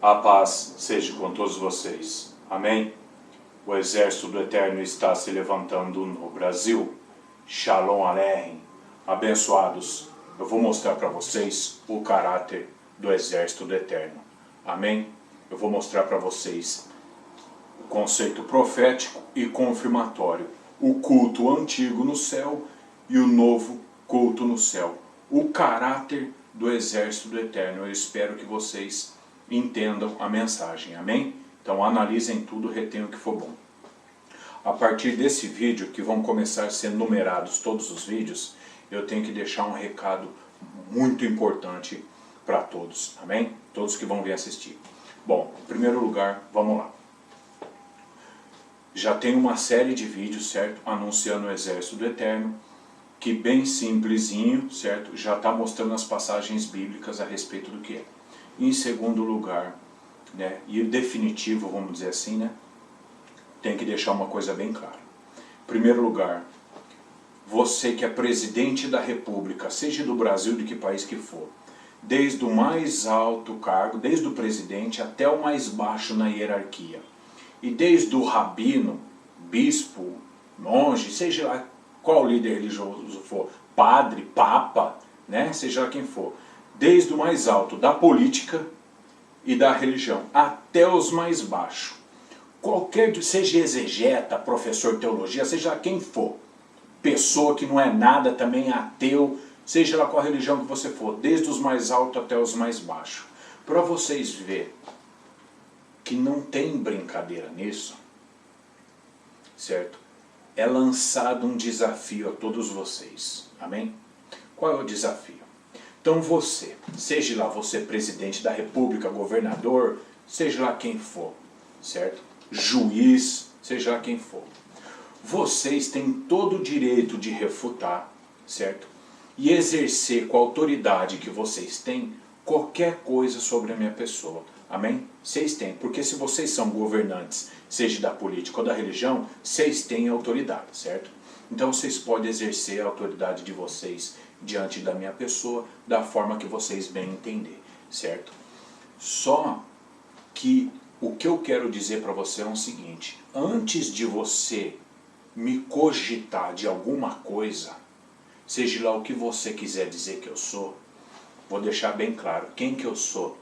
A paz seja com todos vocês. Amém? O exército do Eterno está se levantando no Brasil. Shalom Aleichem. Abençoados. Eu vou mostrar para vocês o caráter do exército do Eterno. Amém? Eu vou mostrar para vocês o conceito profético e confirmatório. O culto antigo no céu e o novo culto no céu. O caráter do exército do Eterno. Eu espero que vocês entendam a mensagem. Amém? Então analisem tudo, retenham o que for bom. A partir desse vídeo, que vão começar a ser numerados todos os vídeos, eu tenho que deixar um recado muito importante para todos. Amém? Todos que vão vir assistir. Bom, em primeiro lugar, vamos lá. Já tem uma série de vídeos, certo? Anunciando o exército do Eterno, que bem simplesinho, certo? Já está mostrando as passagens bíblicas a respeito do que é. Em segundo lugar, né, e definitivo, vamos dizer assim, né, tem que deixar uma coisa bem clara. Em primeiro lugar, você que é presidente da República, seja do Brasil, de que país que for, desde o mais alto cargo, desde o presidente até o mais baixo na hierarquia, e desde o rabino, bispo, monge, seja lá qual líder religioso for, padre, papa, né, seja lá quem for, desde o mais alto da política e da religião até os mais baixos, qualquer, seja exegeta, professor de teologia, seja quem for, pessoa que não é nada, também ateu, seja lá qual religião que você for, desde os mais altos até os mais baixos, para vocês verem que não tem brincadeira nisso, certo? É lançado um desafio a todos vocês, amém? Qual é o desafio? Então você, seja lá você presidente da república, governador, seja lá quem for, certo? Juiz, seja lá quem for. Vocês têm todo o direito de refutar, certo? E exercer com a autoridade que vocês têm qualquer coisa sobre a minha pessoa. Amém? Vocês têm, porque se vocês são governantes, seja da política ou da religião, vocês têm autoridade, certo? Então vocês podem exercer a autoridade de vocês diante da minha pessoa, da forma que vocês bem entender, certo? Só que o que eu quero dizer para você é o seguinte: antes de você me cogitar de alguma coisa, seja lá o que você quiser dizer que eu sou, vou deixar bem claro quem que eu sou.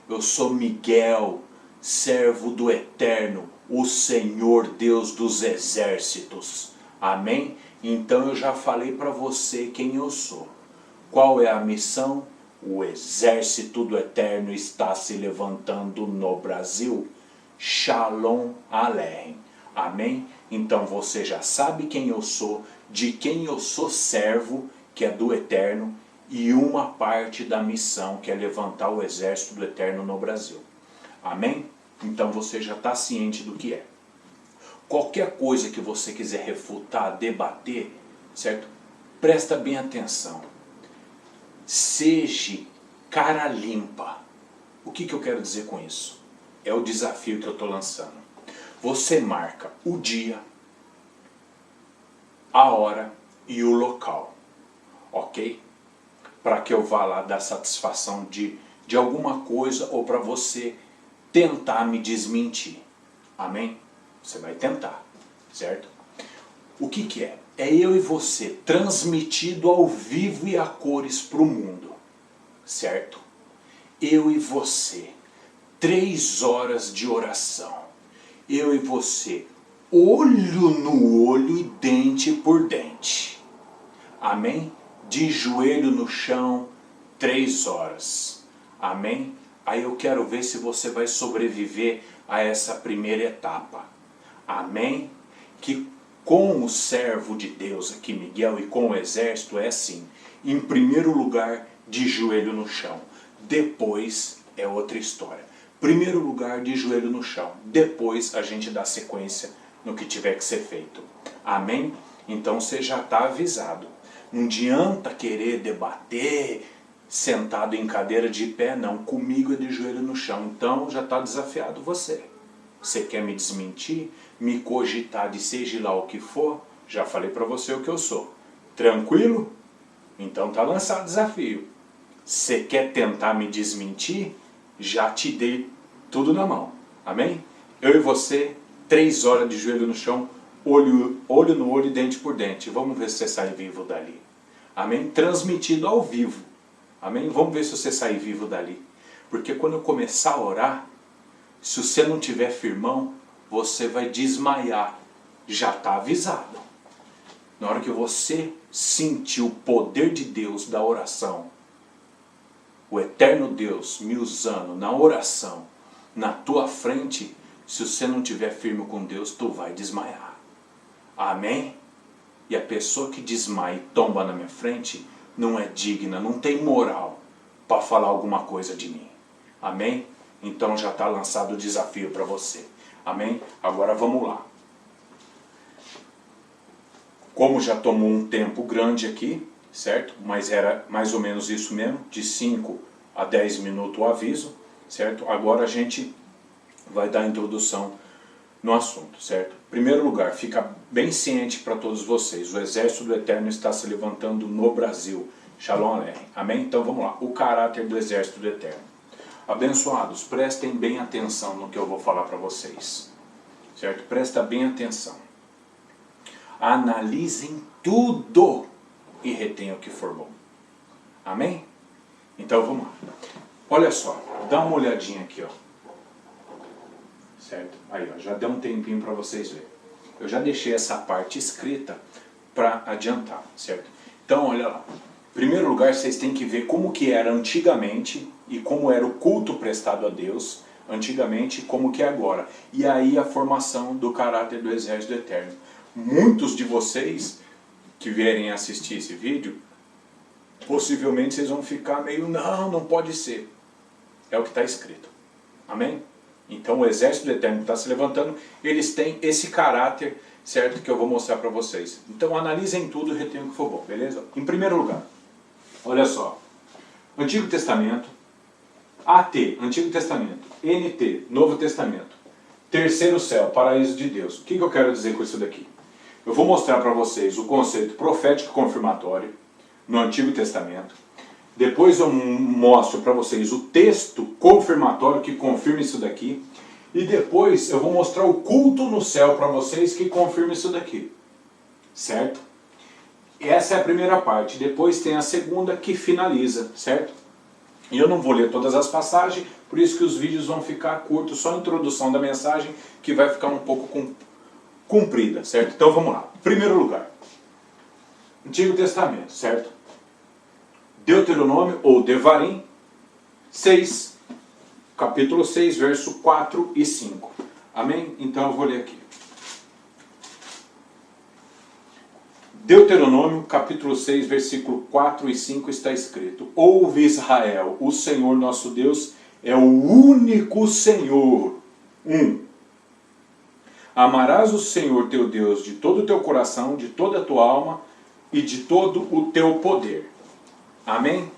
Eu sou Miguel, servo do Eterno, o Senhor Deus dos exércitos. Amém? Então eu já falei para você quem eu sou. Qual é a missão? O exército do Eterno está se levantando no Brasil. Shalom Aleichem. Amém? Então você já sabe quem eu sou, de quem eu sou servo, que é do Eterno, e uma parte da missão, que é levantar o exército do Eterno no Brasil. Amém? Então você já está ciente do que é. Qualquer coisa que você quiser refutar, debater, certo? Presta bem atenção. Seja cara limpa. O que eu quero dizer com isso? É o desafio que eu estou lançando. Você marca o dia, a hora e o local. Ok? Para que eu vá lá dar satisfação de alguma coisa, ou para você tentar me desmentir. Amém? Você vai tentar, certo? O que é? É eu e você transmitido ao vivo e a cores para o mundo, certo? Eu e você, 3 horas de oração. Eu e você, olho no olho e dente por dente. Amém? De joelho no chão, 3 horas. Amém? Aí eu quero ver se você vai sobreviver a essa primeira etapa. Amém? Que com o servo de Deus aqui, Miguel, e com o exército é assim. Em primeiro lugar, de joelho no chão. Depois é outra história. Primeiro lugar, de joelho no chão. Depois a gente dá sequência no que tiver que ser feito. Amém? Então você já está avisado. Não adianta querer debater sentado em cadeira de pé, não. Comigo é de joelho no chão. Então já está desafiado você. Você quer me desmentir, me cogitar de seja lá o que for? Já falei para você o que eu sou. Tranquilo? Então está lançado o desafio. Você quer tentar me desmentir? Já te dei tudo na mão. Amém? Eu e você, 3 horas de joelho no chão, olho no olho, dente por dente. Vamos ver se você sai vivo dali. Amém? Transmitido ao vivo. Amém? Vamos ver se você sai vivo dali. Porque quando eu começar a orar, se você não tiver firmão, você vai desmaiar. Já está avisado. Na hora que você sentir o poder de Deus da oração, o eterno Deus me usando na oração, na tua frente, se você não tiver firme com Deus, tu vai desmaiar. Amém? E a pessoa que desmaia e tomba na minha frente, não é digna, não tem moral para falar alguma coisa de mim. Amém? Então já está lançado o desafio para você. Amém? Agora vamos lá. Como já tomou um tempo grande aqui, certo? Mas era mais ou menos isso mesmo, de 5 a 10 minutos o aviso, certo? Agora a gente vai dar a introdução no assunto, certo? Em primeiro lugar, fica bem ciente para todos vocês, o exército do Eterno está se levantando no Brasil. Shalom Aleichem. Amém? Então vamos lá, o caráter do exército do Eterno. Abençoados, prestem bem atenção no que eu vou falar para vocês, certo? Presta bem atenção. Analisem tudo e retenham o que for bom. Amém? Então vamos lá. Olha só, dá uma olhadinha aqui, ó. Certo? Aí, ó, já deu um tempinho para vocês verem. Eu já deixei essa parte escrita para adiantar, certo? Então, olha lá. Em primeiro lugar, vocês têm que ver como que era antigamente e como era o culto prestado a Deus antigamente e como que é agora. E aí a formação do caráter do exército eterno. Muitos de vocês que vierem assistir esse vídeo, possivelmente vocês vão ficar meio, não pode ser. É o que está escrito. Amém? Então o exército do Eterno está se levantando, eles têm esse caráter, certo, que eu vou mostrar para vocês. Então analisem tudo e retenham o que for bom, beleza? Em primeiro lugar, olha só, Antigo Testamento, AT, Antigo Testamento, NT, Novo Testamento, terceiro céu, paraíso de Deus. O que eu quero dizer com isso daqui? Eu vou mostrar para vocês o conceito profético confirmatório no Antigo Testamento. Depois eu mostro para vocês o texto confirmatório que confirma isso daqui. E depois eu vou mostrar o culto no céu para vocês que confirma isso daqui. Certo? Essa é a primeira parte. Depois tem a segunda que finaliza, certo? E eu não vou ler todas as passagens, por isso que os vídeos vão ficar curtos, só a introdução da mensagem que vai ficar um pouco comprida, certo? Então vamos lá. Primeiro lugar, Antigo Testamento, certo? Deuteronômio ou Devarim 6, capítulo 6, verso 4 e 5. Amém? Então eu vou ler aqui. Deuteronômio, capítulo 6, versículo 4 e 5 está escrito: Ouve Israel, o Senhor nosso Deus é o único Senhor. Amarás o Senhor teu Deus de todo o teu coração, de toda a tua alma e de todo o teu poder. Amém?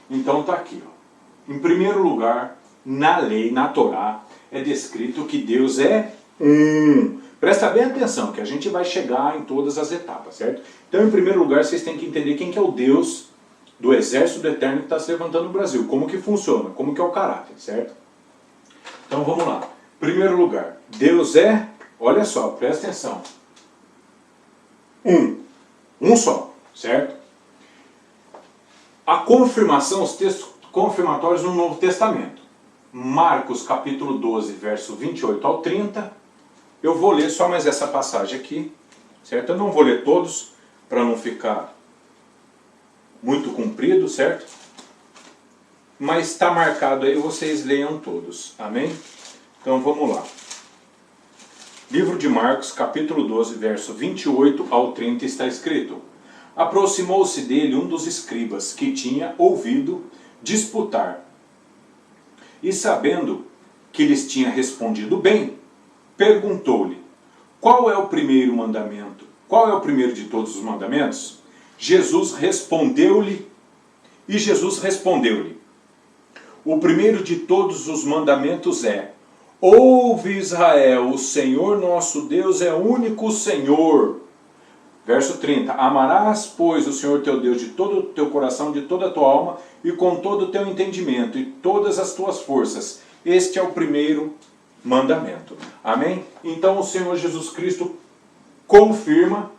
Então está aqui. Ó. Em primeiro lugar, na lei, na Torá, é descrito que Deus é um. Presta bem atenção, que a gente vai chegar em todas as etapas, certo? Então, em primeiro lugar, vocês têm que entender quem que é o Deus do exército do Eterno que está se levantando no Brasil. Como que funciona, como que é o caráter, certo? Então, vamos lá. Primeiro lugar, Deus é, olha só, presta atenção. Um só, certo? A confirmação, os textos confirmatórios no Novo Testamento. Marcos capítulo 12, verso 28 ao 30. Eu vou ler só mais essa passagem aqui, certo? Eu não vou ler todos, para não ficar muito comprido, certo? Mas está marcado aí, vocês leiam todos, amém? Então vamos lá. Livro de Marcos, capítulo 12, verso 28 ao 30 está escrito: Aproximou-se dele um dos escribas que tinha ouvido disputar. E sabendo que lhes tinha respondido bem, perguntou-lhe: Qual é o primeiro mandamento? Qual é o primeiro de todos os mandamentos? Jesus respondeu-lhe: O primeiro de todos os mandamentos é: Ouve Israel, o Senhor nosso Deus é o único Senhor. Verso 30. Amarás, pois, o Senhor teu Deus de todo o teu coração, de toda a tua alma e com todo o teu entendimento e todas as tuas forças. Este é o primeiro mandamento. Amém? Então o Senhor Jesus Cristo confirma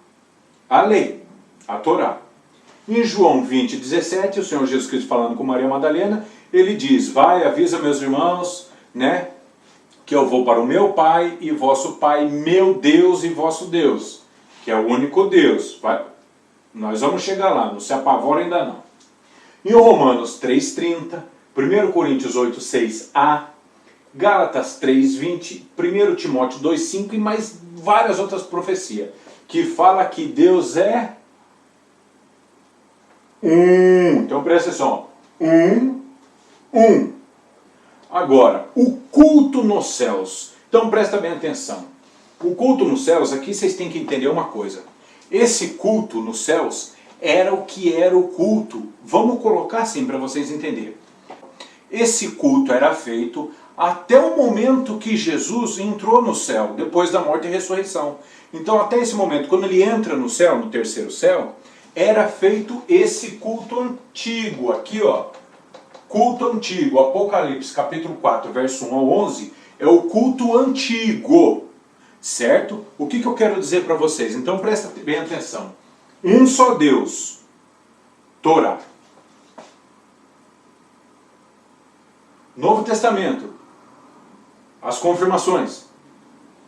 a lei, a Torá. Em João 20:17, o Senhor Jesus Cristo falando com Maria Madalena, ele diz: vai, avisa meus irmãos, né, que eu vou para o meu Pai e vosso Pai, meu Deus e vosso Deus, que é o único Deus. Nós vamos chegar lá, não se apavora ainda não. Em Romanos 3:30, 1 Coríntios 8:6a, Gálatas 3:20, 1 Timóteo 2:5 e mais várias outras profecias, que fala que Deus é um. Então presta atenção. Um. Agora, o culto nos céus. Então presta bem atenção. O culto nos céus, aqui vocês têm que entender uma coisa. Esse culto nos céus era o que era o culto. Vamos colocar assim para vocês entenderem. Esse culto era feito até o momento que Jesus entrou no céu, depois da morte e ressurreição. Então até esse momento, quando ele entra no céu, no terceiro céu, era feito esse culto antigo, aqui ó, culto antigo, Apocalipse capítulo 4, verso 1 ao 11, é o culto antigo, certo? O que eu quero dizer para vocês? Então presta bem atenção. Um só Deus, Torá. Novo Testamento, as confirmações.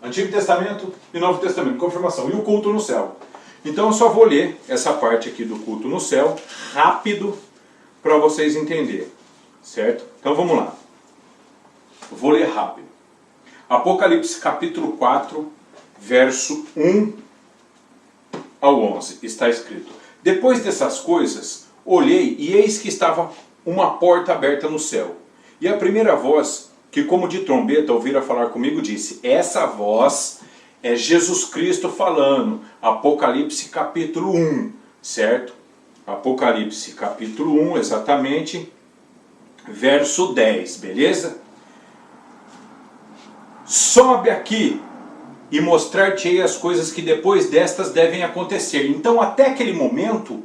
Antigo Testamento e Novo Testamento, confirmação. E o culto no céu. Então eu só vou ler essa parte aqui do culto no céu, rápido, para vocês entenderem. Certo? Então vamos lá. Vou ler rápido. Apocalipse capítulo 4, verso 1 ao 11. Está escrito: depois dessas coisas, olhei e eis que estava uma porta aberta no céu. E a primeira voz, que como de trombeta ouvira falar comigo, disse: essa voz é Jesus Cristo falando. Apocalipse capítulo 1, certo? Apocalipse capítulo 1, exatamente, verso 10, beleza? Sobe aqui e mostrar-te-ei as coisas que depois destas devem acontecer. Então até aquele momento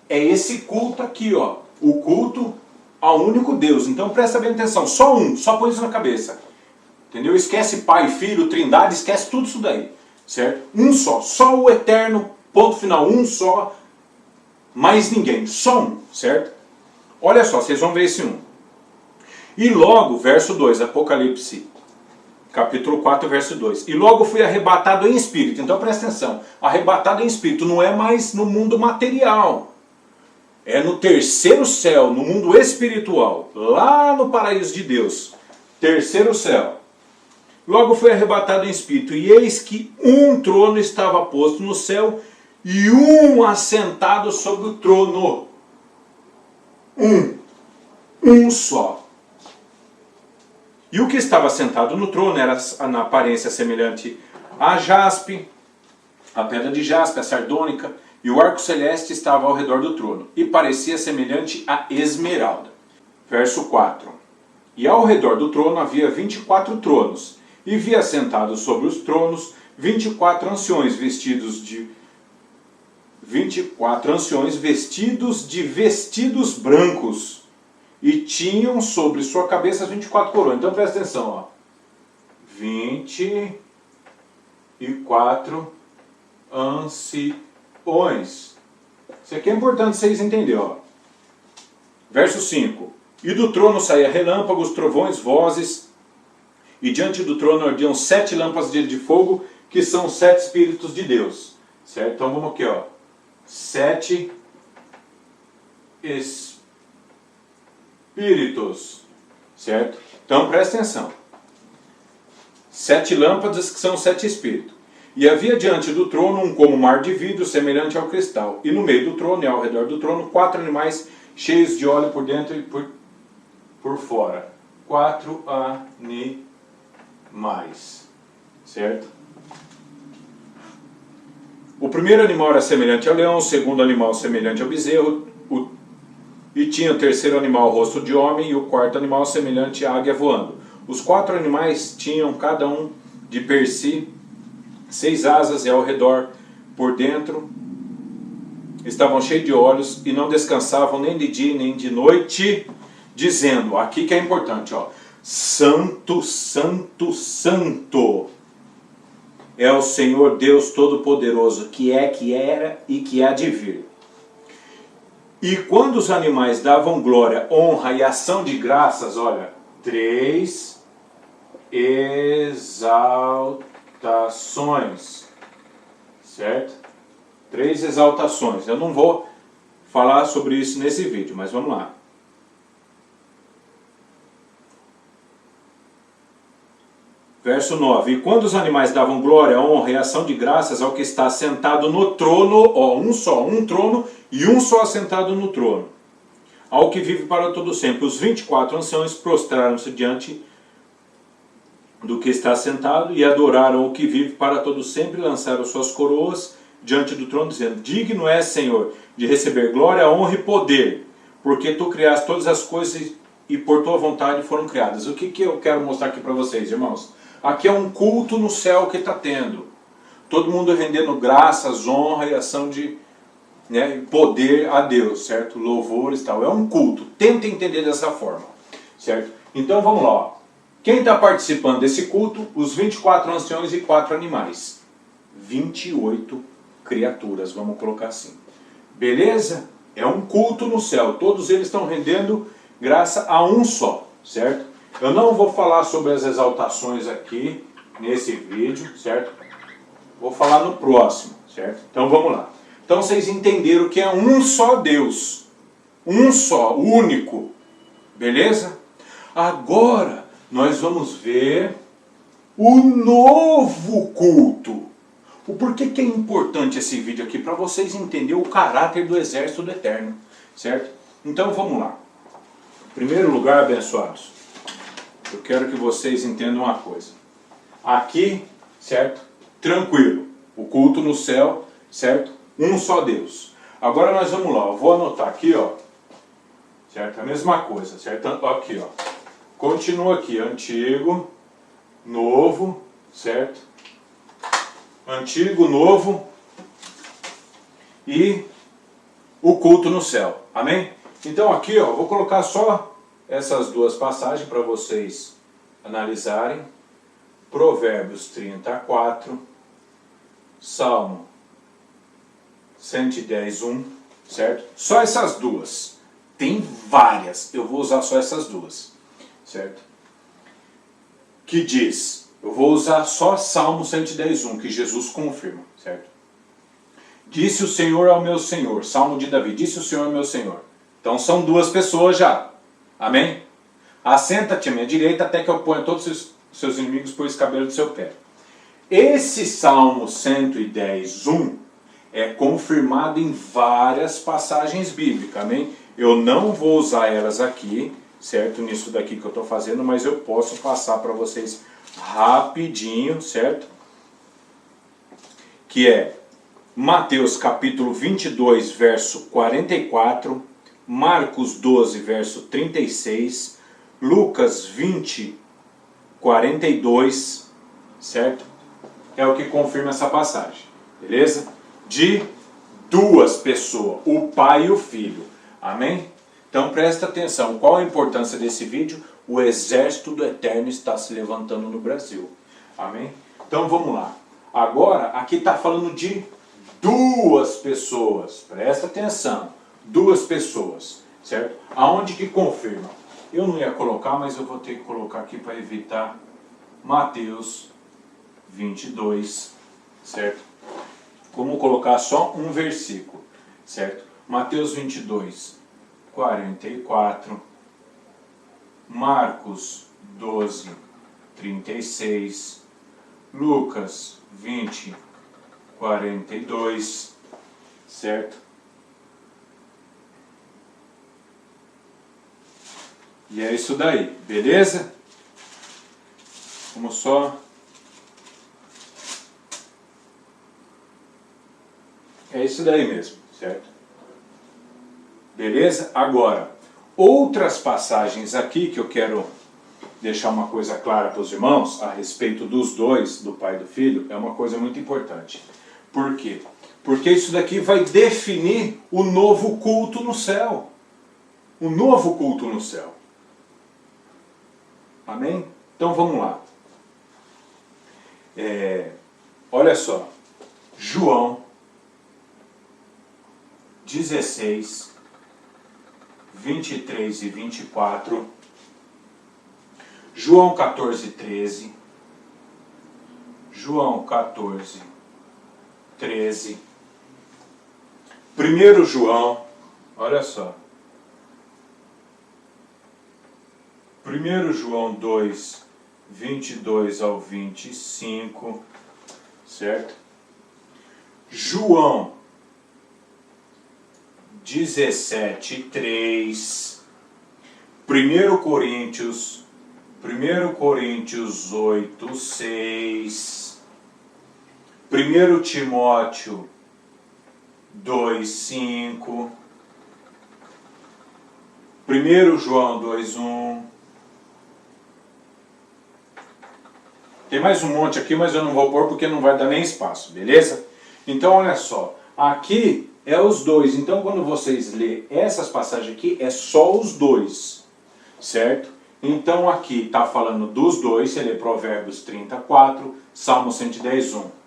é esse culto aqui, ó, o culto ao único Deus. Então presta bem atenção, só um, só põe isso na cabeça. Entendeu? Esquece Pai, Filho, Trindade, esquece tudo isso daí, certo? Um só o eterno, ponto final, um só, mais ninguém, só um, certo? Olha só, vocês vão ver esse um. E logo, verso 2, Apocalipse, capítulo 4, verso 2. E logo fui arrebatado em espírito. Então presta atenção, arrebatado em espírito não é mais no mundo material. É no terceiro céu, no mundo espiritual, lá no paraíso de Deus. Terceiro céu. Logo foi arrebatado em espírito, e eis que um trono estava posto no céu, e um assentado sobre o trono. Um só. E o que estava sentado no trono era na aparência semelhante a jaspe, a pedra de jaspe, a sardônica, e o arco celeste estava ao redor do trono, e parecia semelhante a esmeralda. Verso 4. E ao redor do trono havia 24 tronos, e via sentados sobre os tronos 24 anciões vestidos de vestidos brancos, e tinham sobre sua cabeça as 24 coroas. Então presta atenção, ó. 24 anciões. Isso aqui é importante vocês entenderem, ó. Verso 5. E do trono saía relâmpagos, trovões, vozes, e diante do trono ardiam 7 lâmpadas de fogo, que são 7 Espíritos de Deus. Certo? Então vamos aqui, ó. 7 Espíritos. Certo? Então presta atenção. 7 lâmpadas que são 7 Espíritos. E havia diante do trono um como mar de vidro, semelhante ao cristal. E no meio do trono e ao redor do trono 4 animais cheios de óleo por dentro e por fora. 4 animais. Certo? O primeiro animal era semelhante ao leão, o segundo animal semelhante ao bezerro, e tinha o terceiro animal o rosto de homem, e o quarto animal semelhante à águia voando. Os 4 animais tinham cada um de per si 6 asas, e ao redor, por dentro, estavam cheios de olhos, e não descansavam nem de dia nem de noite, dizendo, aqui que é importante, ó, Santo, santo, santo é o Senhor Deus Todo-Poderoso, que é, que era e que há de vir. E quando os animais davam glória, honra e ação de graças, olha, 3 exaltações, certo? 3 exaltações. Eu não vou falar sobre isso nesse vídeo, mas vamos lá. Verso 9. E quando os animais davam glória, honra e ação de graças ao que está sentado no trono, ó, um trono e um só assentado no trono, ao que vive para todo sempre, os 24 anciãos prostraram-se diante do que está sentado e adoraram o que vive para todo sempre, lançaram suas coroas diante do trono, dizendo: digno é, Senhor, de receber glória, honra e poder, porque tu criaste todas as coisas e por tua vontade foram criadas. O que eu quero mostrar aqui para vocês, irmãos? Aqui é um culto no céu que está tendo. Todo mundo rendendo graças, honra e ação de poder a Deus, certo? Louvores e tal. É um culto. Tenta entender dessa forma, certo? Então vamos lá. Ó. Quem está participando desse culto? Os 24 anciões e 4 animais. 28 criaturas, vamos colocar assim. Beleza? É um culto no céu. Todos eles estão rendendo graça a um só, certo? Eu não vou falar sobre as exaltações aqui, nesse vídeo, certo? Vou falar no próximo, certo? Então vamos lá. Então vocês entenderam que é um só Deus. Um só, único. Beleza? Agora nós vamos ver o novo culto. O porquê que é importante esse vídeo aqui? Para vocês entenderem o caráter do exército do Eterno, certo? Então vamos lá. Em primeiro lugar, abençoados, eu quero que vocês entendam uma coisa. Aqui, certo? Tranquilo. O culto no céu, certo? Um só Deus. Agora nós vamos lá. Eu vou anotar aqui, ó. Certo? A mesma coisa, certo? Aqui, ó. Continua aqui. Antigo, novo, certo? Antigo, novo e o culto no céu. Amém? Então aqui, ó, vou colocar só essas duas passagens para vocês analisarem. Provérbios 34, Salmo 110, 1, certo? Só essas duas. Tem várias, eu vou usar só essas duas, certo? Que diz, eu vou usar só Salmo 110, 1, que Jesus confirma, certo? Disse o Senhor ao meu Senhor, Salmo de Davi, disse o Senhor ao meu Senhor. Então são duas pessoas já. Amém? Assenta-te à minha direita até que eu ponha todos os seus inimigos por escabelo do seu pé. Esse Salmo 110, 1 é confirmado em várias passagens bíblicas. Amém? Eu não vou usar elas aqui, certo? Nisso daqui que eu estou fazendo, mas eu posso passar para vocês rapidinho, certo? Que é Mateus capítulo 22, verso 44, Marcos 12, verso 36, Lucas 20, 42, certo? É o que confirma essa passagem, beleza? De duas pessoas, o pai e o filho, amém? Então presta atenção, qual a importância desse vídeo? O exército do Eterno está se levantando no Brasil, amém? Então vamos lá, agora aqui está falando de duas pessoas, presta atenção, duas pessoas, certo? Aonde que confirma? Eu não ia colocar, mas eu vou ter que colocar aqui para evitar Mateus 22, certo? Vamos colocar só um versículo, certo? Mateus 22, 44, Marcos 12, 36, Lucas 20, 42, certo? E é isso daí, beleza? Vamos só... É isso daí mesmo, certo? Beleza? Agora, outras passagens aqui que eu quero deixar uma coisa clara para os irmãos a respeito dos dois, do pai e do filho, é uma coisa muito importante. Por quê? Porque isso daqui vai definir o novo culto no céu. O novo culto no céu. Amém? Então vamos lá. Olha só. João 16, 23 e 24. João 14, 13. João 14, 13. 1 João, olha só. 1 João 2, 22 ao 25, certo? João 17, 3. 1 Coríntios 8, 6. 1 Timóteo 2, 5. 1 João 2, 1. Tem mais um monte aqui, mas eu não vou pôr porque não vai dar nem espaço, beleza? Então olha só, aqui é os dois. Então quando vocês lêem essas passagens aqui, é só os dois, certo? Então aqui está falando dos dois, você lê Provérbios 34, Salmo 110, 1.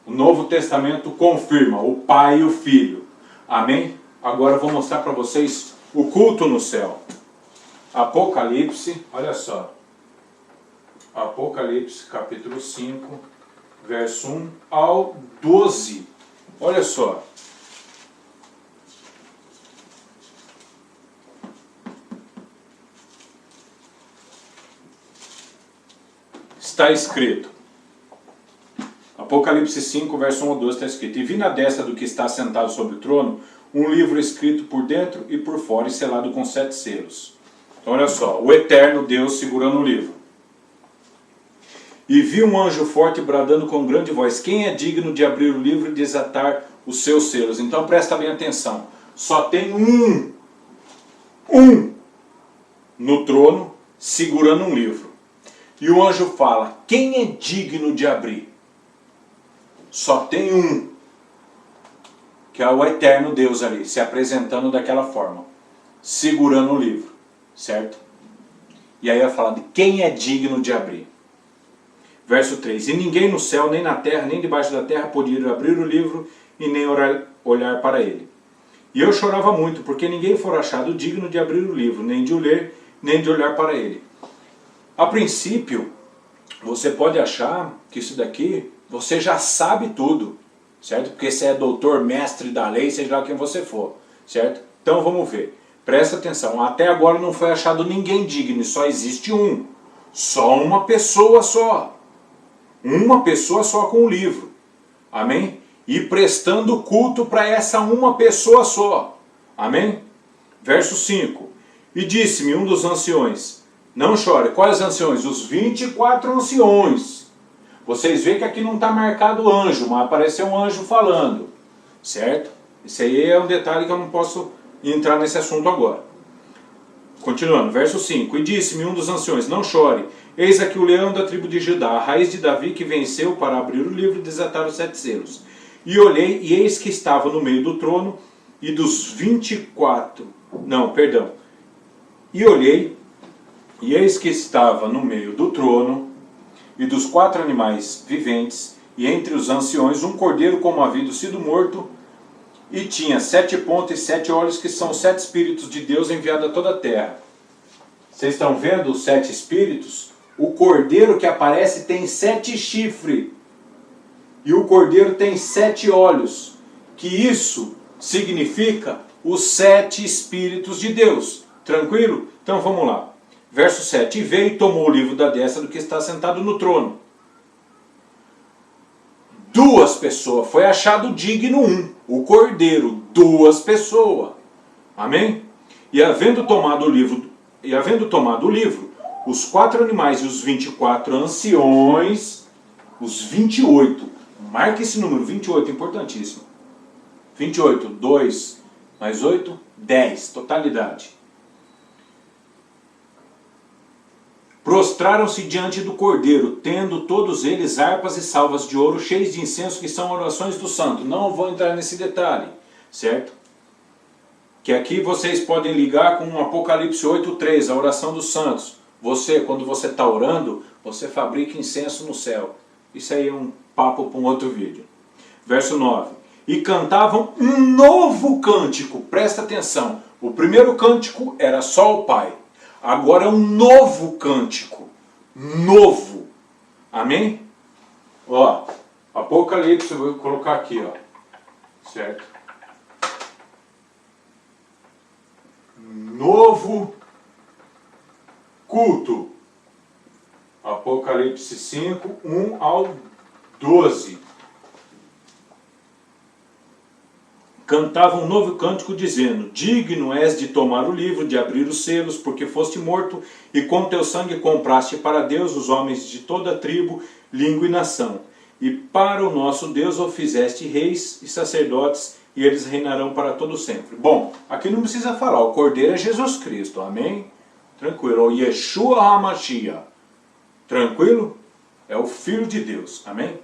O Novo Testamento confirma o Pai e o Filho. Amém? Agora eu vou mostrar para vocês o culto no céu. Apocalipse, olha só. Apocalipse capítulo 5, verso 1 ao 12. Olha só. Está escrito. Apocalipse 5, verso 1 ao 12 está escrito. E vi na destra do que está sentado sobre o trono um livro escrito por dentro e por fora e selado com 7 selos. Então olha só, o eterno Deus segurando o livro. E vi um anjo forte bradando com grande voz: quem é digno de abrir o livro e desatar os seus selos? Então presta bem atenção. Só tem um no trono segurando um livro. E o anjo fala: quem é digno de abrir? Só tem um, que é o eterno Deus ali, se apresentando daquela forma, segurando o livro, certo? E aí vai falar de quem é digno de abrir. Verso 3. E ninguém no céu, nem na terra, nem debaixo da terra podia abrir o livro e nem olhar para ele. E eu chorava muito, porque ninguém for achado digno de abrir o livro, nem de o ler, nem de olhar para ele. A princípio, você pode achar que isso daqui, você já sabe tudo, certo? Porque você é doutor, mestre da lei, seja lá quem você for, certo? Então vamos ver. Presta atenção, até agora não foi achado ninguém digno, só existe um. Só uma pessoa só. Uma pessoa só com o livro. Amém? E prestando culto para essa uma pessoa só. Amém? Verso 5. E disse-me um dos anciões: não chore. Quais anciões? Os 24 anciões. Vocês veem que aqui não está marcado anjo, mas apareceu um anjo falando. Certo? Esse aí é um detalhe que eu não posso entrar nesse assunto agora. Continuando, verso 5. E disse-me um dos anciões: não chore. Eis aqui o leão da tribo de Judá, a raiz de Davi, que venceu para abrir o livro e desatar os 7 selos. E olhei, e eis que estava no meio do trono, e dos 24... Não, perdão. E olhei, e eis que estava no meio do trono, e dos 4 animais viventes, e entre os anciões, um cordeiro como havia sido morto, e tinha 7 pontas e 7 olhos, que são os 7 espíritos de Deus enviados a toda a terra. Vocês estão vendo os 7 espíritos? O cordeiro que aparece tem 7 chifres. E o cordeiro tem 7 olhos. Que isso significa os 7 espíritos de Deus. Tranquilo? Então vamos lá. Verso 7. E veio e tomou o livro da destra do que está sentado no trono. 2 pessoas. Foi achado digno um. O cordeiro. 2 pessoas. Amém? E havendo tomado o livro, os 4 animais e os 24 anciões, os 28, marque esse número, 28, importantíssimo. 28, 2 mais 8, 10, totalidade. Prostraram-se diante do cordeiro, tendo todos eles harpas e salvas de ouro cheias de incenso, que são orações do santo. Não vou entrar nesse detalhe, certo? Que aqui vocês podem ligar com Apocalipse 8:3, a oração dos santos. Você, quando você está orando, você fabrica incenso no céu. Isso aí é um papo para um outro vídeo. Verso 9. E cantavam um novo cântico. Presta atenção. O primeiro cântico era só o Pai. Agora é um novo cântico. Novo. Amém? Ó, Apocalipse, eu vou colocar aqui, ó. Certo? Novo culto. Apocalipse 5, 1 ao 12. Cantava um novo cântico dizendo: digno és de tomar o livro, de abrir os selos, porque foste morto, e com teu sangue compraste para Deus os homens de toda tribo, língua e nação. E para o nosso Deus o fizeste reis e sacerdotes, e eles reinarão para todo sempre. Bom, aqui não precisa falar, o Cordeiro é Jesus Cristo, amém? Tranquilo, o Yeshua HaMashiach, tranquilo? É o Filho de Deus, amém?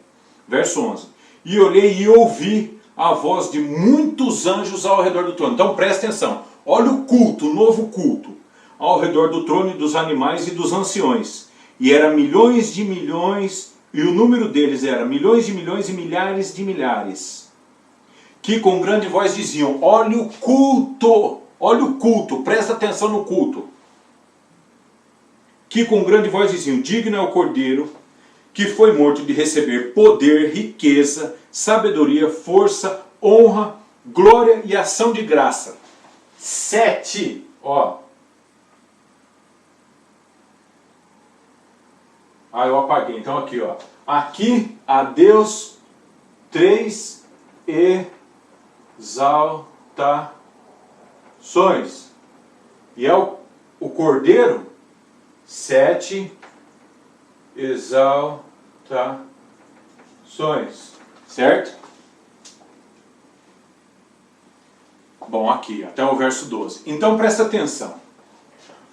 Verso 11. E olhei e ouvi a voz de muitos anjos ao redor do trono. Então presta atenção, olha o culto, o novo culto, ao redor do trono e dos animais e dos anciões. E era milhões de milhões, e o número deles era milhões de milhões e milhares de milhares, que com grande voz diziam: olha o culto, presta atenção no culto. Que com grande voz diziam: digno é o Cordeiro, que foi morto, de receber poder, riqueza, sabedoria, força, honra, glória e ação de graça. 7, ó. Ah, eu apaguei, então aqui, ó. Aqui a Deus 3 exaltações. E é o Cordeiro 7 exaltações. Certo? Bom, aqui, até o verso 12. Então presta atenção.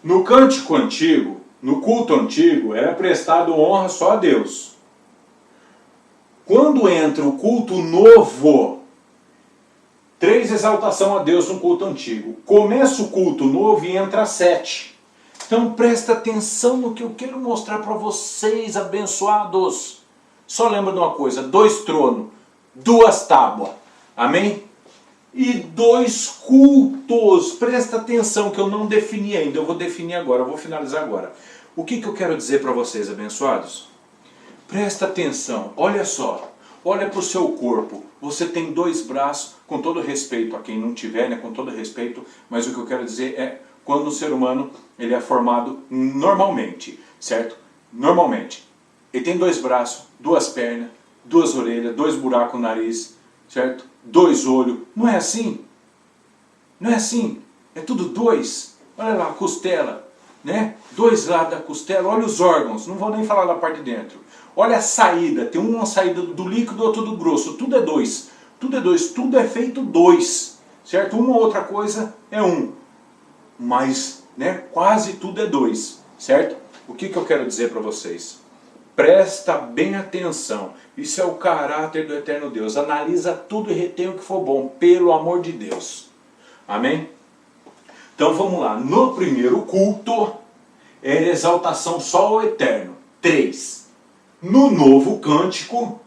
No cântico antigo, no culto antigo, era prestado honra só a Deus. Quando entra o culto novo, 3 exaltação a Deus no culto antigo. Começa o culto novo e entra 7. Então presta atenção no que eu quero mostrar para vocês, abençoados. Só lembra de uma coisa: 2 tronos, 2 tábuas, amém? E 2 cultos. Presta atenção que eu não defini ainda, eu vou definir agora, eu vou finalizar agora. O que eu quero dizer para vocês, abençoados? Presta atenção, olha só, olha para o seu corpo. Você tem 2 braços, com todo respeito a quem não tiver, né, com todo respeito, mas o que eu quero dizer é quando o ser humano ele é formado normalmente, certo? Normalmente. Ele tem 2 braços, 2 pernas, 2 orelhas, 2 buracos no nariz, certo? 2 olhos. Não é assim? Não é assim? É tudo 2. Olha lá, a costela, né? 2 lados da costela. Olha os órgãos. Não vou nem falar da parte de dentro. Olha a saída. Tem uma saída do líquido, outra do grosso. Tudo é 2. Tudo é 2. Tudo é feito 2. Certo? Uma outra coisa é 1. Mas, né? Quase tudo é 2. Certo? O que eu quero dizer para vocês? Presta bem atenção. Isso é o caráter do eterno Deus. Analisa tudo e retém o que for bom, pelo amor de Deus. Amém? Então vamos lá. No primeiro culto, era exaltação só ao eterno. 3. No novo cântico,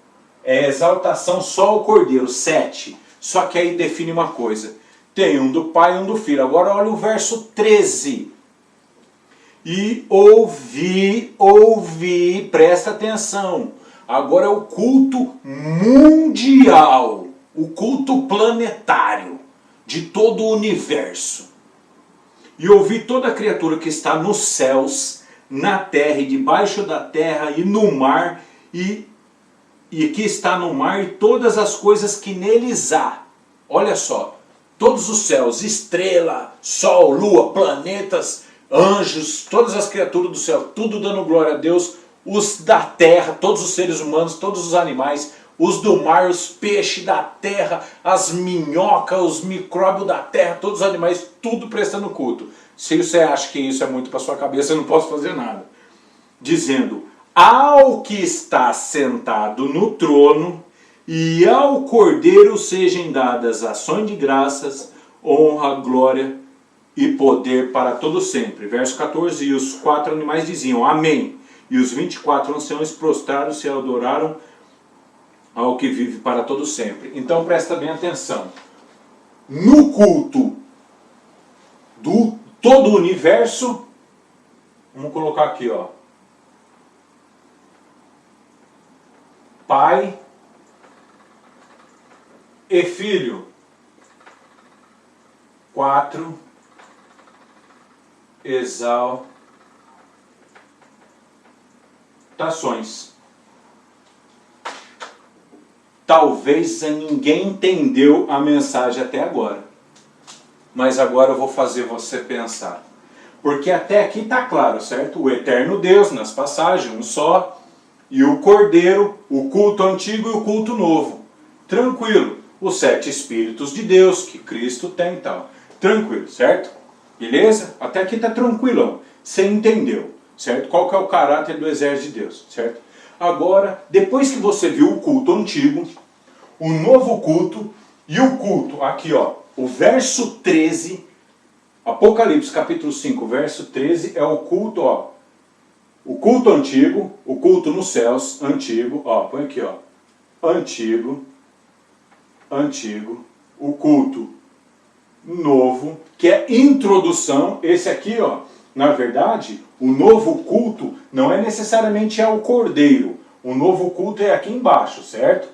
é exaltação só ao Cordeiro. 7. Só que aí define uma coisa. Tem um do Pai e um do Filho. Agora olha o verso 13. E ouvi, presta atenção. Agora é o culto mundial, o culto planetário, de todo o universo. E ouvi toda criatura que está nos céus, na terra e debaixo da terra e no mar, e que está no mar e todas as coisas que neles há. Olha só, todos os céus, estrela, sol, lua, planetas, anjos, todas as criaturas do céu, tudo dando glória a Deus, os da terra, todos os seres humanos, todos os animais, os do mar, os peixes da terra, as minhocas, os micróbios da terra, todos os animais, tudo prestando culto. Se você acha que isso é muito para sua cabeça, eu não posso fazer nada. Dizendo: ao que está sentado no trono e ao Cordeiro sejam dadas ações de graças, honra, glória e poder para todo sempre. Verso 14, e os 4 animais diziam, amém. E os 24 anciões prostraram-se e adoraram ao que vive para todo sempre. Então presta bem atenção. No culto do todo o universo, vamos colocar aqui, ó. Pai e Filho. 4 exaltações. Talvez ninguém entendeu a mensagem até agora. Mas agora eu vou fazer você pensar. Porque até aqui está claro, certo? O eterno Deus, nas passagens, um só. E o Cordeiro, o culto antigo e o culto novo. Tranquilo. Os 7 Espíritos de Deus que Cristo tem e tal. Tranquilo, certo? Beleza? Até aqui está tranquilão. Você entendeu, certo? Qual que é o caráter do exército de Deus, certo? Agora, depois que você viu o culto antigo, o novo culto e o culto, aqui ó, o verso 13, Apocalipse capítulo 5, verso 13, é o culto, ó. O culto antigo, o culto nos céus, antigo, ó, põe aqui ó. Antigo, o culto novo, que é introdução, esse aqui ó, na verdade, o novo culto não é necessariamente ao Cordeiro, o novo culto é aqui embaixo, certo?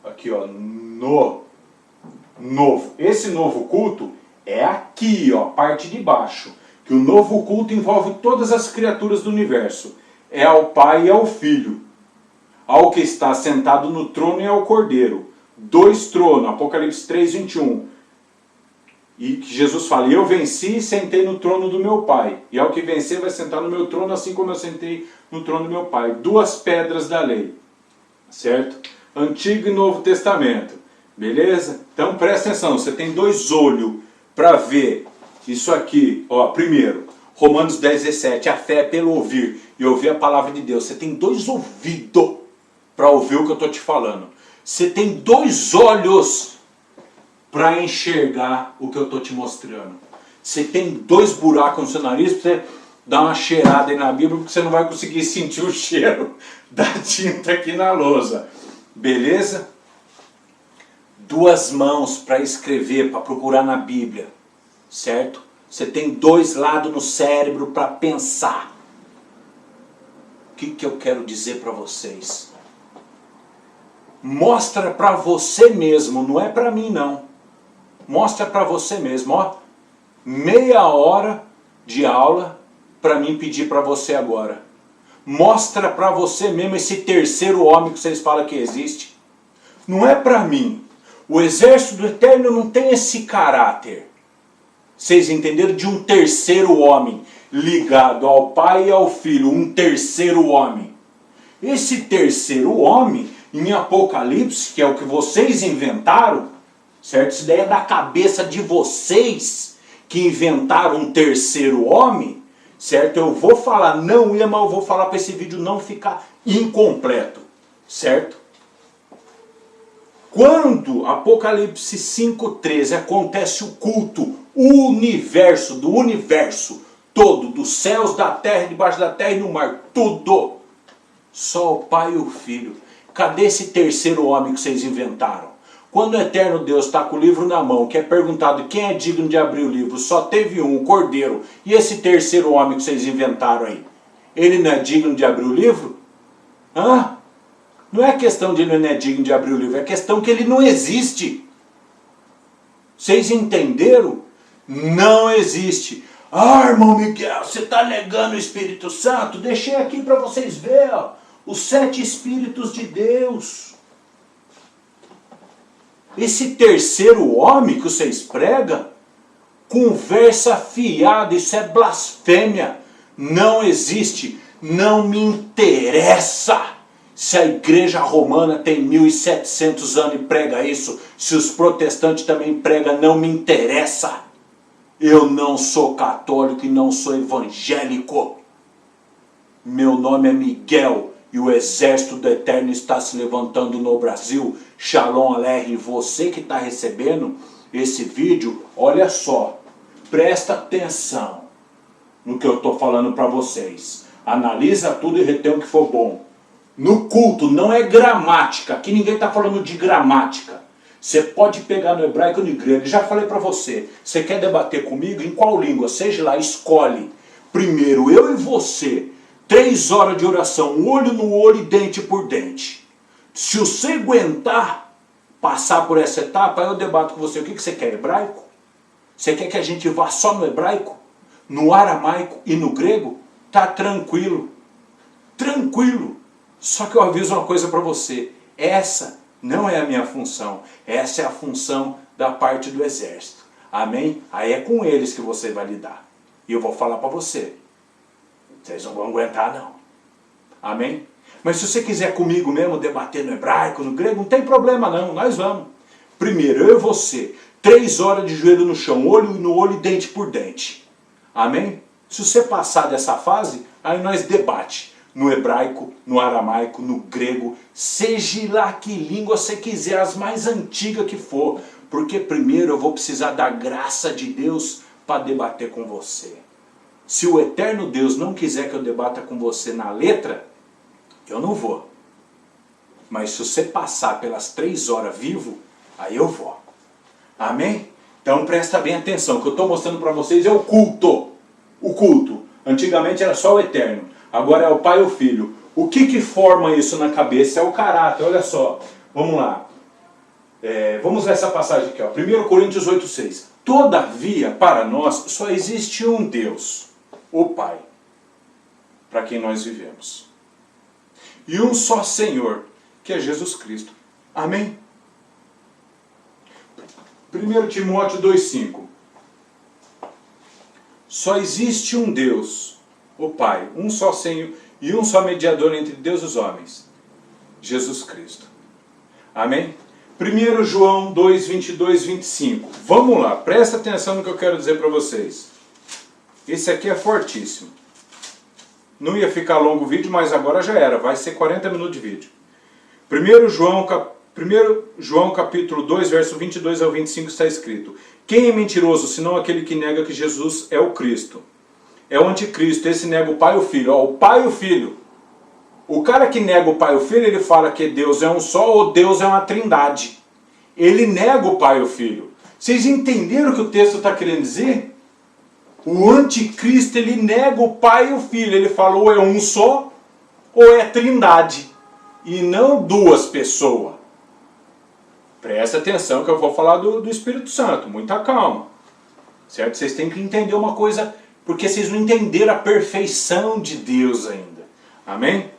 Aqui ó, no novo, esse novo culto é aqui ó, parte de baixo, que o novo culto envolve todas as criaturas do universo, é ao Pai e ao Filho, ao que está sentado no trono e ao Cordeiro, 2 tronos, Apocalipse 3, 21, e que Jesus fala, eu venci e sentei no trono do meu Pai. E ao que vencer vai sentar no meu trono, assim como eu sentei no trono do meu Pai. 2 pedras da lei. Certo? Antigo e Novo Testamento. Beleza? Então presta atenção, você tem 2 olhos para ver isso aqui. Ó, primeiro, Romanos 10, 17. A fé é pelo ouvir. E ouvir a palavra de Deus. Você tem 2 ouvidos para ouvir o que eu estou te falando. Você tem 2 olhos para enxergar o que eu estou te mostrando. Você tem 2 buracos no seu nariz para você dar uma cheirada aí na Bíblia, porque você não vai conseguir sentir o cheiro da tinta aqui na lousa. Beleza? 2 mãos para escrever, para procurar na Bíblia. Certo? Você tem 2 lados no cérebro para pensar. O que eu quero dizer para vocês? Mostra para você mesmo, não é para mim não. Mostra para você mesmo, ó, meia hora de aula para mim pedir para você agora. Mostra para você mesmo esse terceiro homem que vocês falam que existe. Não é para mim. O exército do Eterno não tem esse caráter. Vocês entenderam? De um terceiro homem ligado ao Pai e ao Filho, um terceiro homem. Esse terceiro homem, em Apocalipse, que é o que vocês inventaram, certo? Isso daí é da cabeça de vocês que inventaram um terceiro homem, certo? Eu vou falar, não ia, mas eu vou falar para esse vídeo não ficar incompleto, certo? Quando Apocalipse 5:13 acontece o culto, o universo, do universo todo, dos céus, da terra, debaixo da terra e no mar, tudo, só o Pai e o Filho. Cadê esse terceiro homem que vocês inventaram? Quando o eterno Deus está com o livro na mão, que é perguntado quem é digno de abrir o livro, só teve um, o Cordeiro. E esse terceiro homem que vocês inventaram aí? Ele não é digno de abrir o livro? Hã? Não é questão de ele não é digno de abrir o livro, é questão que ele não existe. Vocês entenderam? Não existe. Ah, irmão Miguel, você está negando o Espírito Santo? Deixei aqui para vocês verem, ó, os 7 Espíritos de Deus. Esse terceiro homem que vocês pregam, conversa fiada, isso é blasfêmia. Não existe, não me interessa se a igreja romana tem 1700 anos e prega isso, se os protestantes também pregam, não me interessa. Eu não sou católico e não sou evangélico. Meu nome é Miguel. E o exército do Eterno está se levantando no Brasil. Shalom Aleichem. Você que está recebendo esse vídeo, olha só. Presta atenção no que eu estou falando para vocês. Analisa tudo e retém o que for bom. No culto não é gramática. Aqui ninguém está falando de gramática. Você pode pegar no hebraico ou no grego. Já falei para você. Você quer debater comigo? Em qual língua? Seja lá, escolhe. Primeiro, eu e você. 3 horas de oração, olho no olho e dente por dente. Se você aguentar passar por essa etapa, aí eu debato com você. O que você quer? Hebraico? Você quer que a gente vá só no hebraico? No aramaico e no grego? Tá tranquilo. Tranquilo. Só que eu aviso uma coisa para você. Essa não é a minha função. Essa é a função da parte do exército. Amém? Aí é com eles que você vai lidar. E eu vou falar para você. Vocês não vão aguentar não. Amém? Mas se você quiser comigo mesmo debater no hebraico, no grego, não tem problema não. Nós vamos. Primeiro, eu e você. 3 horas de joelho no chão. Olho no olho e dente por dente. Amém? Se você passar dessa fase, aí nós debate. No hebraico, no aramaico, no grego, seja lá que língua você quiser, as mais antigas que for. Porque primeiro eu vou precisar da graça de Deus para debater com você. Se o eterno Deus não quiser que eu debata com você na letra, eu não vou. Mas se você passar pelas 3 horas vivo, aí eu vou. Amém? Então presta bem atenção. O que eu estou mostrando para vocês é o culto. O culto. Antigamente era só o eterno. Agora é o Pai e o Filho. O que forma isso na cabeça? É o caráter. Olha só. Vamos lá. Vamos ver essa passagem aqui. Ó. 1 Coríntios 8,6. Todavia, para nós, só existe um Deus, o Pai, para quem nós vivemos. E um só Senhor, que é Jesus Cristo. Amém? 1 Timóteo 2,5. Só existe um Deus, o Pai, um só Senhor e um só mediador entre Deus e os homens, Jesus Cristo. Amém? 1 João 2, 22, 25. Vamos lá, presta atenção no que eu quero dizer para vocês. Esse aqui é fortíssimo. Não ia ficar longo o vídeo, mas agora já era. Vai ser 40 minutos de vídeo. 1 João capítulo 2, verso 22 ao 25 está escrito: quem é mentiroso, senão aquele que nega que Jesus é o Cristo? É o anticristo, esse nega o Pai e o Filho. Ó, o Pai e o Filho. O cara que nega o Pai e o Filho, ele fala que Deus é um só ou Deus é uma trindade. Ele nega o Pai e o Filho. Vocês entenderam o que o texto está querendo dizer? O anticristo, ele nega o Pai e o Filho. Ele fala ou é um só ou é trindade. E não 2 pessoas. Presta atenção que eu vou falar do Espírito Santo. Muita calma. Certo? Vocês têm que entender uma coisa, porque vocês não entenderam a perfeição de Deus ainda. Amém?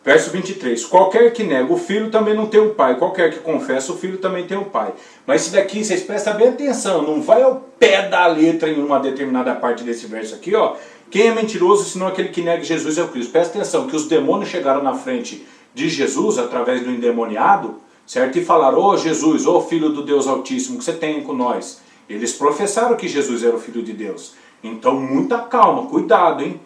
Verso 23. Qualquer que nega o Filho também não tem o Pai. Qualquer que confessa o Filho também tem o Pai. Mas isso daqui, vocês prestam bem atenção. Não vai ao pé da letra em uma determinada parte desse verso aqui, ó. Quem é mentiroso, senão aquele que nega Jesus é o Cristo. Presta atenção, que os demônios chegaram na frente de Jesus, através do endemoniado, certo? E falaram: ô Jesus, ô Filho do Deus Altíssimo, que você tem com nós. Eles professaram que Jesus era o Filho de Deus. Então, muita calma, cuidado, hein?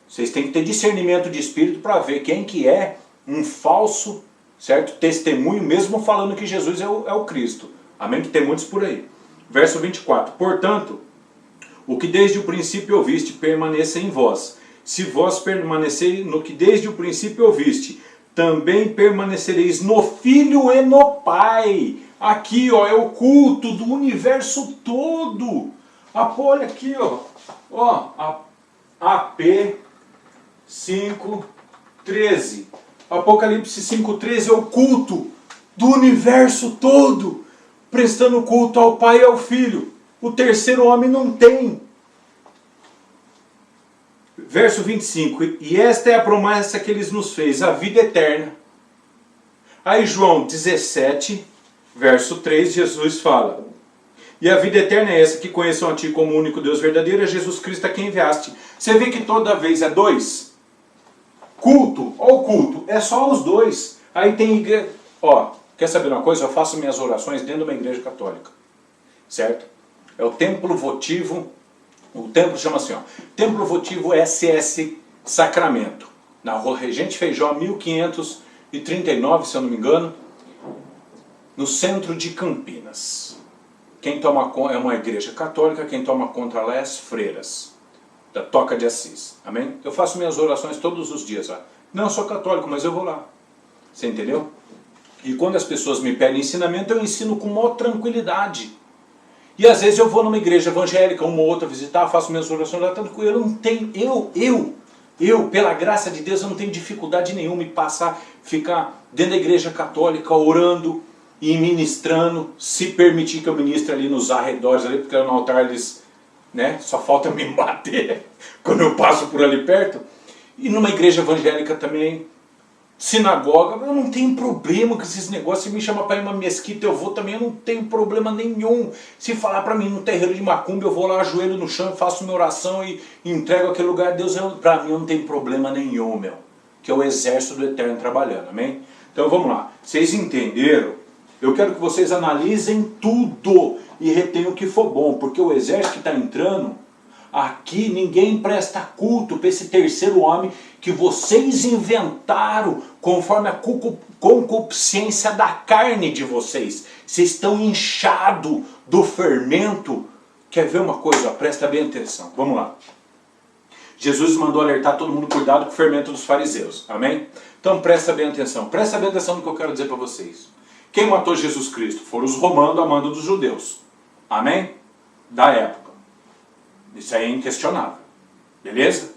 Vocês têm que ter discernimento de espírito para ver quem que é um falso, certo, testemunho, mesmo falando que Jesus é o Cristo. Amém? Que tem muitos por aí. Verso 24. Portanto, o que desde o princípio ouviste permaneça em vós. Se vós permaneceis no que desde o princípio ouviste, também permanecereis no Filho e no Pai. Aqui, ó, é o culto do universo todo. Olha aqui, ó, AP 5:13. Apocalipse 5:13 é o culto do universo todo, prestando culto ao Pai e ao Filho. O terceiro homem não tem. Verso 25. E esta é a promessa que Ele nos fez, a vida eterna. Aí João 17, verso 3, Jesus fala: e a vida eterna é essa, que conheçam a Ti como o único Deus verdadeiro, é Jesus Cristo a quem enviaste. Você vê que toda vez é 2? Culto, ó, o culto, é só os 2. Aí tem igreja. Ó, quer saber uma coisa? Eu faço minhas orações dentro de uma igreja católica. Certo? É o templo votivo. O templo chama assim, ó. Templo votivo SS Sacramento. Na Rua Regente Feijó, 1539, se eu não me engano. No centro de Campinas. quem toma conta é uma igreja católica, quem toma conta lá é as freiras da Toca de Assis, amém? Eu faço minhas orações todos os dias lá. Não sou católico, mas eu vou lá, você entendeu? E quando as pessoas me pedem ensinamento, eu ensino com maior tranquilidade. E às vezes eu vou numa igreja evangélica, uma ou outra visitar, faço minhas orações lá, tanto que eu não tenho, eu, pela graça de Deus, eu não tenho dificuldade nenhuma em ficar dentro da igreja católica, orando e ministrando, se permitir que eu ministre ali nos arredores, ali, porque no altar eles, né, só falta me bater quando eu passo por ali perto. E numa igreja evangélica também, sinagoga, eu não tenho problema com esses negócios. Se me chama para ir numa mesquita, eu vou também, eu não tenho problema nenhum. Se falar para mim no terreiro de macumba, eu vou lá, ajoelho no chão, faço minha oração e entrego aquele lugar a Deus. Para mim não tem problema nenhum, meu. Que é o exército do Eterno trabalhando, amém? Então vamos lá. Vocês entenderam? Eu quero que vocês analisem tudo e retenham o que for bom, porque o exército que está entrando, aqui ninguém presta culto para esse terceiro homem que vocês inventaram conforme a concupiscência da carne de vocês. Vocês estão inchados do fermento. Quer ver uma coisa? Presta bem atenção. Vamos lá. Jesus mandou alertar todo mundo, cuidado com o fermento dos fariseus. Amém? Então presta bem atenção. Presta bem atenção no que eu quero dizer para vocês. Quem matou Jesus Cristo? Foram os romanos a mando dos judeus. Amém? Da época. Isso aí é inquestionável. Beleza?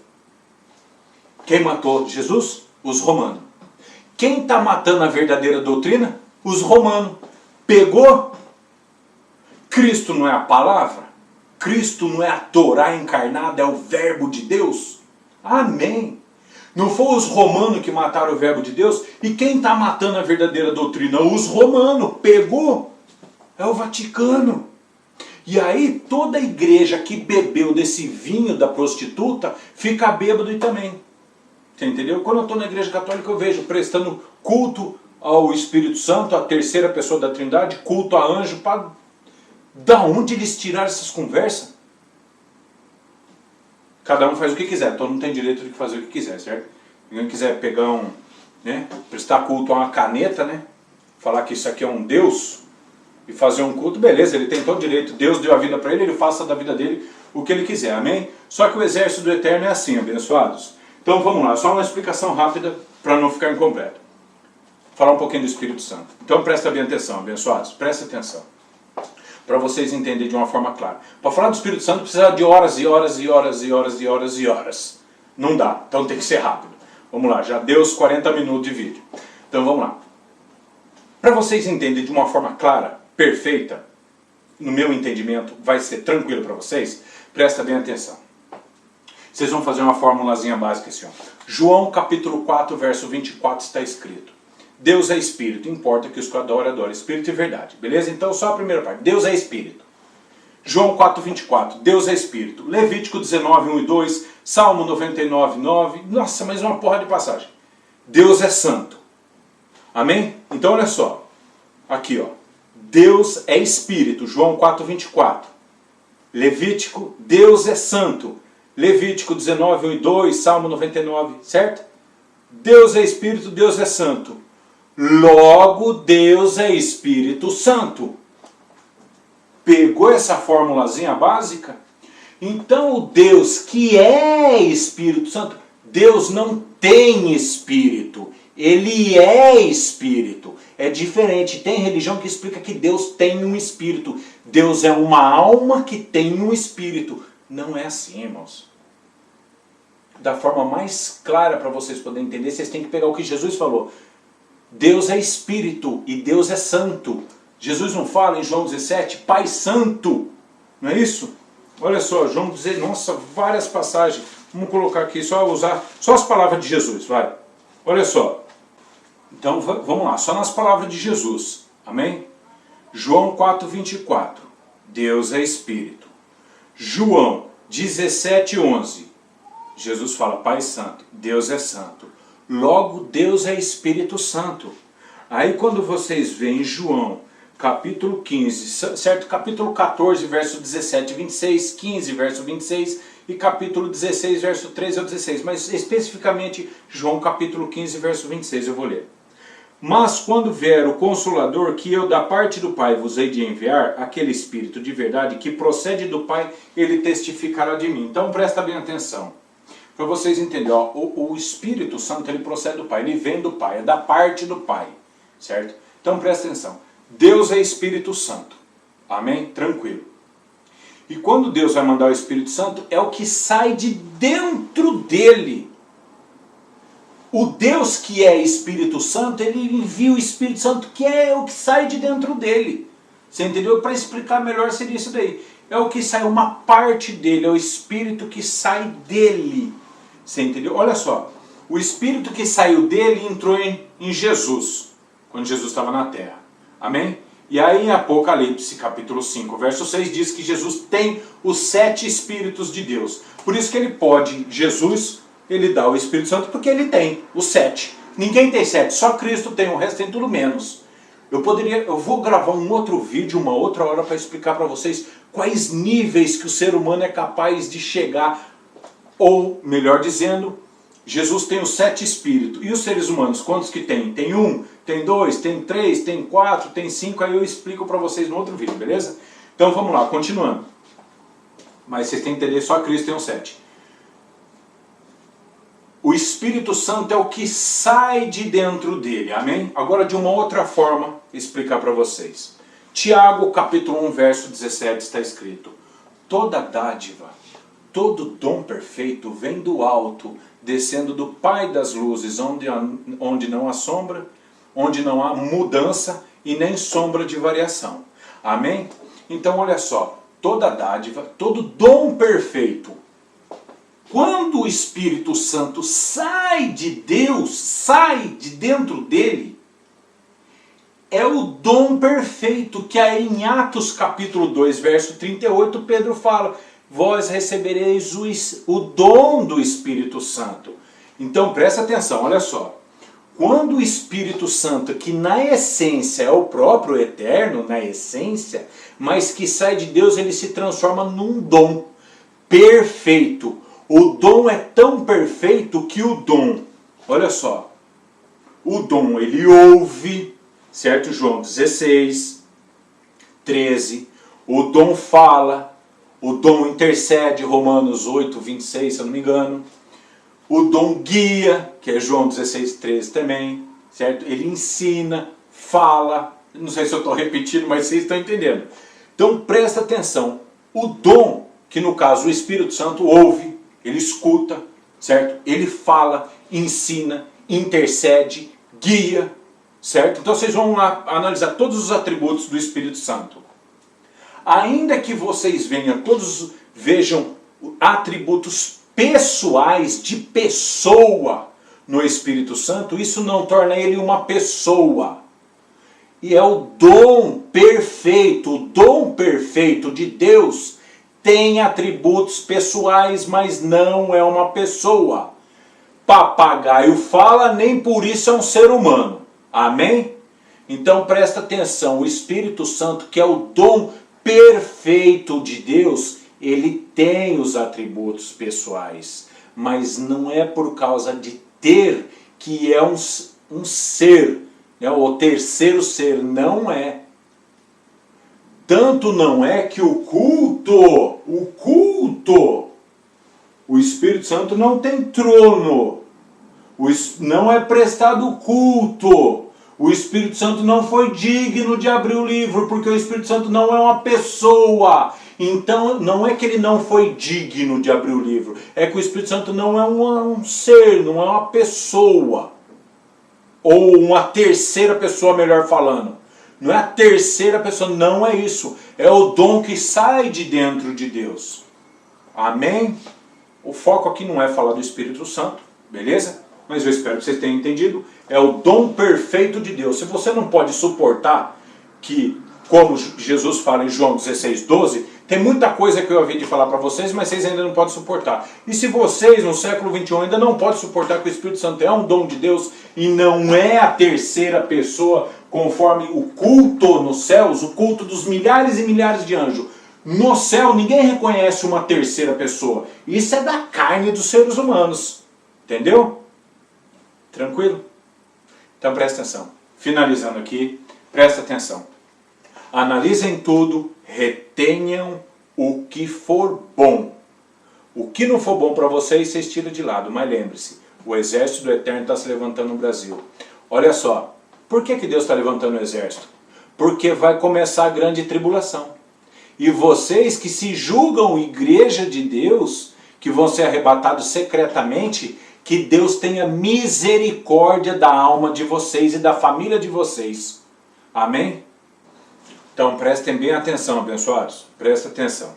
Quem matou Jesus? Os romanos. Quem está matando a verdadeira doutrina? Os romanos. Pegou? Cristo não é a palavra? Cristo não é a Torá encarnada, é o verbo de Deus? Amém. Não foi os romanos que mataram o verbo de Deus? E quem está matando a verdadeira doutrina? Os romanos. Pegou? É o Vaticano. E aí toda igreja que bebeu desse vinho da prostituta fica bêbado e também. Você entendeu? Quando eu estou na igreja católica eu vejo prestando culto ao Espírito Santo, a terceira pessoa da Trindade, culto a anjo. Da onde eles tiraram essas conversas? Cada um faz o que quiser, todo mundo tem direito de fazer o que quiser, certo? Se alguém quiser pegar prestar culto a uma caneta, né? Falar que isso aqui é um Deus e fazer um culto, beleza, ele tem todo direito, Deus deu a vida para ele, ele faça da vida dele o que ele quiser, amém? Só que o exército do Eterno é assim, abençoados. Então vamos lá, só uma explicação rápida para não ficar incompleto. Falar um pouquinho do Espírito Santo. Então presta bem atenção, abençoados, presta atenção. Para vocês entenderem de uma forma clara. Para falar do Espírito Santo precisa de horas e horas e horas e horas e horas e horas. Não dá, então tem que ser rápido. Vamos lá, já deu os 40 minutos de vídeo. Então vamos lá. Para vocês entenderem de uma forma clara, perfeita, no meu entendimento, vai ser tranquilo para vocês, presta bem atenção. Vocês vão fazer uma formulazinha básica assim, ó. João capítulo 4, verso 24 está escrito: Deus é Espírito, importa que os que adoram, adorem Espírito e verdade. Beleza? Então só a primeira parte. Deus é Espírito. João 4, 24. Deus é Espírito. Levítico 19, 1 e 2. Salmo 99, 9. Nossa, mais uma porra de passagem. Deus é Santo. Amém? Então olha só. Aqui, ó. Deus é Espírito. João 4, 24. Levítico, Deus é Santo. Levítico 19, 1 e 2. Salmo 99, certo? Deus é Espírito, Deus é Santo. Logo, Deus é Espírito Santo. Pegou essa formulazinha básica? Então o Deus que é Espírito Santo, Deus não tem Espírito. Ele é Espírito. É diferente. Tem religião que explica que Deus tem um Espírito. Deus é uma alma que tem um Espírito. Não é assim, irmãos. Da forma mais clara para vocês poderem entender, vocês têm que pegar o que Jesus falou. Deus é Espírito e Deus é Santo. Jesus não fala em João 17, Pai Santo. Não é isso? Olha só, João 17, nossa, várias passagens. Vamos colocar aqui, só usar só as palavras de Jesus, vai. Olha só. Então vamos lá, só nas palavras de Jesus. Amém? João 4, 24. Deus é Espírito. João 17, 11. Jesus fala, Pai Santo, Deus é Santo. Logo, Deus é Espírito Santo. Aí quando vocês veem João, capítulo 15, certo? Capítulo 14, verso 17 e 26, 15, verso 26 e capítulo 16, verso 13 ao 16. Mas especificamente João capítulo 15, verso 26, eu vou ler. Mas quando vier o Consolador, que eu da parte do Pai vos hei de enviar, aquele Espírito de verdade que procede do Pai, ele testificará de mim. Então presta bem atenção, para vocês entenderem. Ó, o Espírito Santo, ele procede do Pai, ele vem do Pai, é da parte do Pai, certo? Então presta atenção, Deus é Espírito Santo, amém? Tranquilo. E quando Deus vai mandar o Espírito Santo, é o que sai de dentro dele. O Deus que é Espírito Santo, ele envia o Espírito Santo, que é o que sai de dentro dele. Você entendeu? Para explicar melhor seria isso daí. É o que sai, uma parte dele, é o Espírito que sai dele. Você entendeu? Olha só, o Espírito que saiu dele entrou em Jesus, quando Jesus estava na terra. Amém? E aí em Apocalipse, capítulo 5, verso 6, diz que Jesus tem os 7 Espíritos de Deus. Por isso que ele pode, Jesus, ele dá o Espírito Santo, porque ele tem os 7. Ninguém tem 7, só Cristo tem, o resto tem tudo menos. Eu vou gravar um outro vídeo, uma outra hora, para explicar para vocês quais níveis que o ser humano é capaz de chegar. Ou, melhor dizendo, Jesus tem os 7 Espíritos. E os seres humanos, quantos que tem? Tem 1, tem 2, tem 3, tem 4, tem 5. Aí eu explico para vocês no outro vídeo, beleza? Então vamos lá, continuando. Mas vocês têm que entender, só Cristo tem os 7. O Espírito Santo é o que sai de dentro dele, amém? Agora de uma outra forma, explicar para vocês. Tiago, capítulo 1, verso 17, está escrito: toda dádiva, todo dom perfeito vem do alto, descendo do Pai das luzes, onde não há sombra, onde não há mudança e nem sombra de variação. Amém? Então olha só, toda dádiva, todo dom perfeito, quando o Espírito Santo sai de Deus, sai de dentro dele, é o dom perfeito, que aí em Atos capítulo 2, verso 38, Pedro fala: vós recebereis o dom do Espírito Santo. Então presta atenção, olha só. Quando o Espírito Santo, que na essência é o próprio Eterno, na essência, mas que sai de Deus, ele se transforma num dom perfeito. O dom é tão perfeito que o dom, olha só, o dom ele ouve, certo? João 16, 13, o dom fala, o dom intercede, Romanos 8, 26, se eu não me engano. O dom guia, que é João 16, 13 também, certo? Ele ensina, fala, não sei se eu estou repetindo, mas vocês estão entendendo. Então presta atenção, o dom, que no caso o Espírito Santo ouve, ele escuta, certo? Ele fala, ensina, intercede, guia, certo? Então vocês vão analisar todos os atributos do Espírito Santo. Ainda que vocês vejam atributos pessoais de pessoa no Espírito Santo, isso não torna ele uma pessoa. E é o dom perfeito de Deus tem atributos pessoais, mas não é uma pessoa. Papagaio fala, nem por isso é um ser humano. Amém? Então presta atenção, o Espírito Santo, que é o dom perfeito de Deus, ele tem os atributos pessoais, mas não é por causa de ter que é um ser, né? O terceiro ser, não é. Tanto não é que o culto, o Espírito Santo não tem trono, não é prestado culto. O Espírito Santo não foi digno de abrir o livro, porque o Espírito Santo não é uma pessoa. Então, não é que ele não foi digno de abrir o livro, é que o Espírito Santo não é um ser, não é uma pessoa. Ou uma terceira pessoa, melhor falando. Não é a terceira pessoa, não é isso. É o dom que sai de dentro de Deus. Amém? O foco aqui não é falar do Espírito Santo, beleza? Mas eu espero que vocês tenham entendido. É o dom perfeito de Deus. Se você não pode suportar que, como Jesus fala em João 16, 12, tem muita coisa que eu havia de falar para vocês, mas vocês ainda não podem suportar. E se vocês, no século 21, ainda não podem suportar que o Espírito Santo é um dom de Deus e não é a terceira pessoa, conforme o culto nos céus, o culto dos milhares e milhares de anjos, no céu ninguém reconhece uma terceira pessoa. Isso é da carne dos seres humanos. Entendeu? Tranquilo? Então presta atenção. finalizando aqui, presta atenção. Analisem tudo, retenham o que for bom. O que não for bom para vocês, vocês tiram de lado. Mas lembre-se, o exército do Eterno está se levantando no Brasil. Olha só, por que Deus está levantando o exército? Porque vai começar a grande tribulação. E vocês que se julgam igreja de Deus, que vão ser arrebatados secretamente, que Deus tenha misericórdia da alma de vocês e da família de vocês. Amém? Então prestem bem atenção, abençoados. Presta atenção.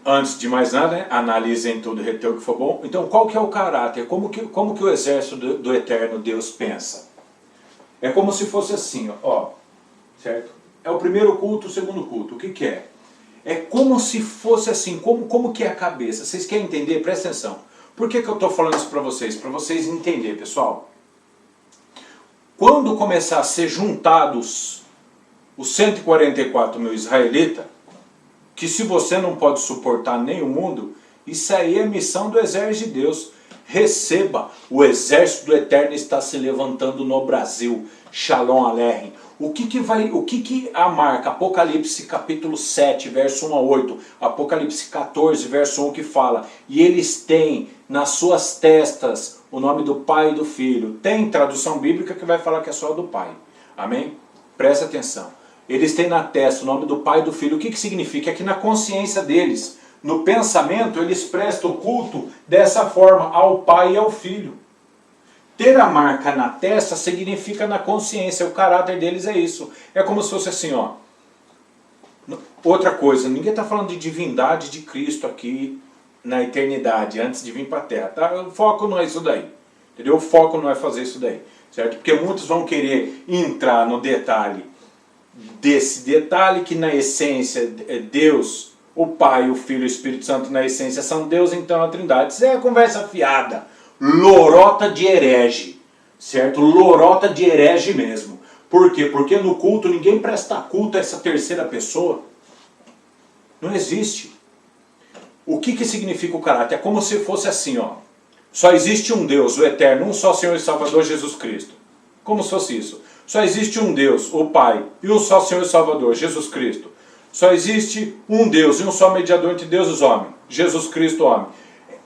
Antes de mais nada, né, analisem tudo e retenham o que for bom. Então qual que é o caráter? Como que o exército do Eterno Deus pensa? É como se fosse assim, ó, certo? É o primeiro culto, o segundo culto. O que é? É como se fosse assim, como que é a cabeça. Vocês querem entender? Presta atenção. Por que eu estou falando isso para vocês? Para vocês entenderem, pessoal. Quando começar a ser juntados os 144 mil israelitas, que se você não pode suportar nem o mundo, isso aí é missão do exército de Deus. Receba, o exército do Eterno está se levantando no Brasil. Shalom Aleichem. O que a marca? Apocalipse capítulo 7, verso 1 a 8. Apocalipse 14, verso 1 que fala: e eles têm nas suas testas o nome do Pai e do Filho. Tem tradução bíblica que vai falar que é só do Pai. Amém? Presta atenção. Eles têm na testa o nome do Pai e do Filho. O que significa? É que na consciência deles, no pensamento, eles prestam culto dessa forma ao Pai e ao Filho. Ter a marca na testa significa na consciência, o caráter deles é isso. É como se fosse assim, ó. Outra coisa, ninguém está falando de divindade de Cristo aqui na eternidade, antes de vir para a Terra. Tá? O foco não é isso daí. Entendeu? O foco não é fazer isso daí. Certo? Porque muitos vão querer entrar no detalhe desse detalhe que na essência é Deus, o Pai, o Filho e o Espírito Santo na essência são Deus, então a Trindade. Isso é conversa fiada. Lorota de herege, certo? Lorota de herege mesmo. Por quê? Porque no culto ninguém presta culto a essa terceira pessoa. Não existe. O que significa o caráter? É como se fosse assim, ó. Só existe um Deus, o Eterno, um só Senhor e Salvador, Jesus Cristo. Como se fosse isso. Só existe um Deus, o Pai, e um só Senhor e Salvador, Jesus Cristo. Só existe um Deus e um só mediador entre Deus e os homens, Jesus Cristo, homem.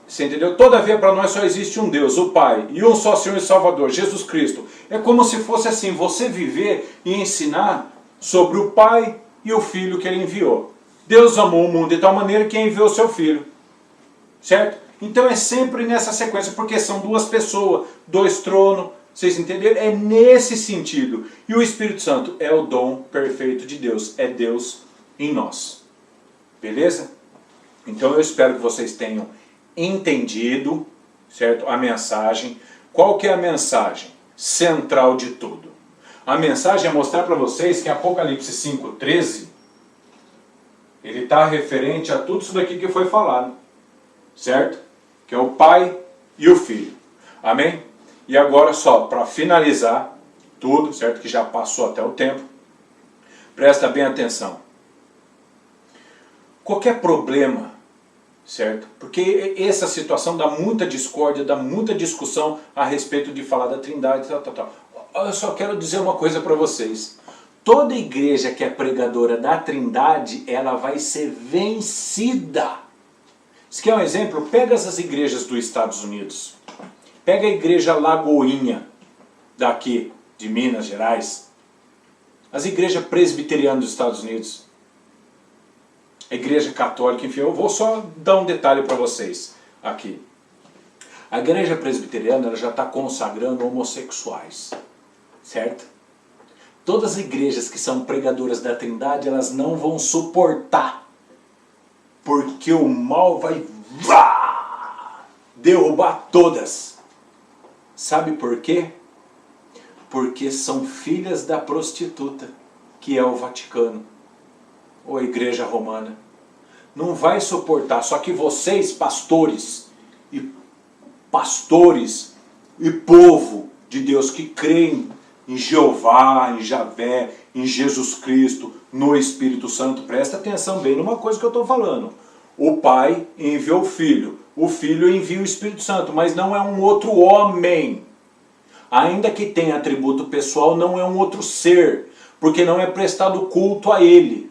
Você entendeu? Todavia para nós só existe um Deus, o Pai, e um só Senhor e Salvador, Jesus Cristo. É como se fosse assim, você viver e ensinar sobre o Pai e o Filho que Ele enviou. Deus amou o mundo de tal maneira que enviou o seu Filho. Certo? Então é sempre nessa sequência, porque são duas pessoas, dois tronos, vocês entenderam? É nesse sentido. E o Espírito Santo é o dom perfeito de Deus, é Deus em nós. Beleza? Então eu espero que vocês tenham entendido, certo? A mensagem. Qual que é a mensagem central de tudo? A mensagem é mostrar para vocês que Apocalipse 5,13 ele está referente a tudo isso daqui que foi falado, certo? Que é o Pai e o Filho. Amém? E agora só, para finalizar tudo, certo? Que já passou até o tempo, presta bem atenção. Qualquer problema, certo? Porque essa situação dá muita discórdia, dá muita discussão a respeito de falar da Trindade, tal. Eu só quero dizer uma coisa para vocês. Toda igreja que é pregadora da Trindade, ela vai ser vencida. Isso aqui é um exemplo. Pega essas igrejas dos Estados Unidos. Pega a igreja Lagoinha, daqui, de Minas Gerais. As igrejas presbiterianas dos Estados Unidos. A igreja católica, enfim, eu vou só dar um detalhe para vocês aqui. A igreja presbiteriana ela já está consagrando homossexuais, certo? Todas as igrejas que são pregadoras da Trindade, elas não vão suportar, porque o mal vai derrubar todas. Sabe por quê? Porque são filhas da prostituta, que é o Vaticano, ou a Igreja Romana. Não vai suportar, só que vocês, pastores e povo de Deus que creem em Jeová, em Javé, em Jesus Cristo, no Espírito Santo, presta atenção bem numa coisa que eu estou falando. O Pai enviou o Filho envia o Espírito Santo, mas não é um outro homem. ainda que tenha atributo pessoal, não é um outro ser, porque não é prestado culto a ele.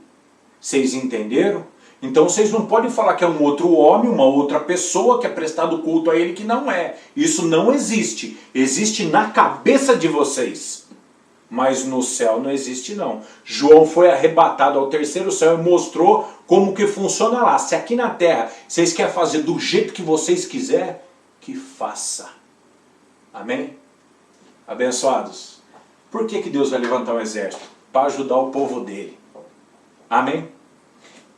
Vocês entenderam? Então vocês não podem falar que é um outro homem, uma outra pessoa que é prestado culto a ele, que não é. Isso não existe. Existe na cabeça de vocês. Mas no céu não existe não. João foi arrebatado ao terceiro céu e mostrou como que funciona lá. Se aqui na terra vocês querem fazer do jeito que vocês quiserem, que faça. Amém? Abençoados. Por que Deus vai levantar um exército? Para ajudar o povo dele. Amém?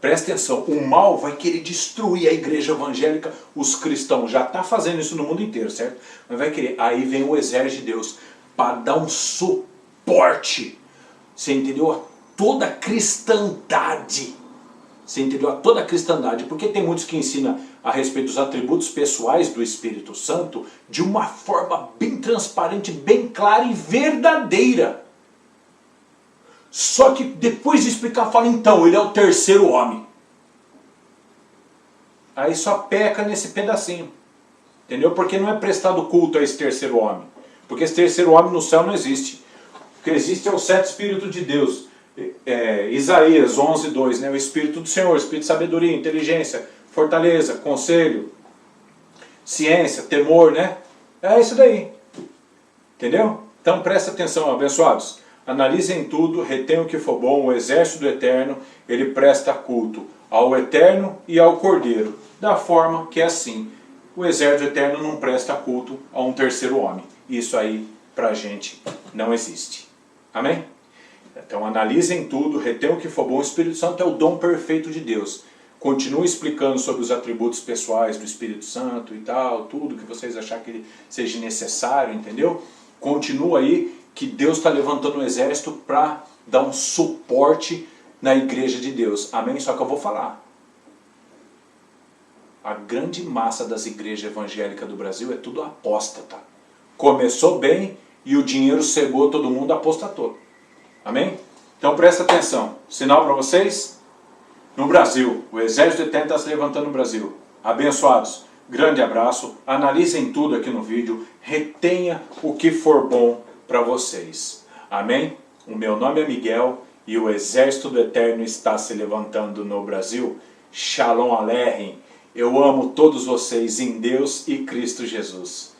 Presta atenção, o mal vai querer destruir a igreja evangélica, os cristãos. Já está fazendo isso no mundo inteiro, certo? Mas vai querer. Aí vem o exército de Deus para dar um suporte. Você entendeu? A toda a cristandade. Você entendeu? A toda a cristandade. Porque tem muitos que ensinam a respeito dos atributos pessoais do Espírito Santo de uma forma bem transparente, bem clara e verdadeira. Só que depois de explicar, fala, então, ele é o terceiro homem. Aí só peca nesse pedacinho. Entendeu? Porque não é prestado culto a esse terceiro homem. Porque esse terceiro homem no céu não existe. O que existe é o sete Espírito de Deus. Isaías 11:2, né? O Espírito do Senhor, Espírito de sabedoria, inteligência, fortaleza, conselho, ciência, temor, né? É isso daí. Entendeu? Então presta atenção, abençoados. Analisem tudo, retenham o que for bom. O exército do Eterno, ele presta culto ao Eterno e ao Cordeiro. Da forma que é assim. O exército do Eterno não presta culto a um terceiro homem. Isso aí, pra gente, não existe. Amém? Então analisem tudo, retenham o que for bom. O Espírito Santo é o dom perfeito de Deus. Continue explicando sobre os atributos pessoais do Espírito Santo e tal, tudo que vocês acharem que seja necessário, entendeu? Continua aí, que Deus está levantando um exército para dar um suporte na igreja de Deus. Amém? Só que eu vou falar. A grande massa das igrejas evangélicas do Brasil é tudo apóstata. Começou bem e o dinheiro cegou todo mundo, apostatou. Amém? Então presta atenção. Sinal para vocês? No Brasil, o exército eterno está se levantando no Brasil. Abençoados. Grande abraço. Analisem tudo aqui no vídeo. Retenha o que for bom para vocês. Amém? O meu nome é Miguel e o exército do Eterno está se levantando no Brasil. Shalom Aleichem. Eu amo todos vocês em Deus e Cristo Jesus.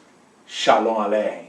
Shalom Aleichem.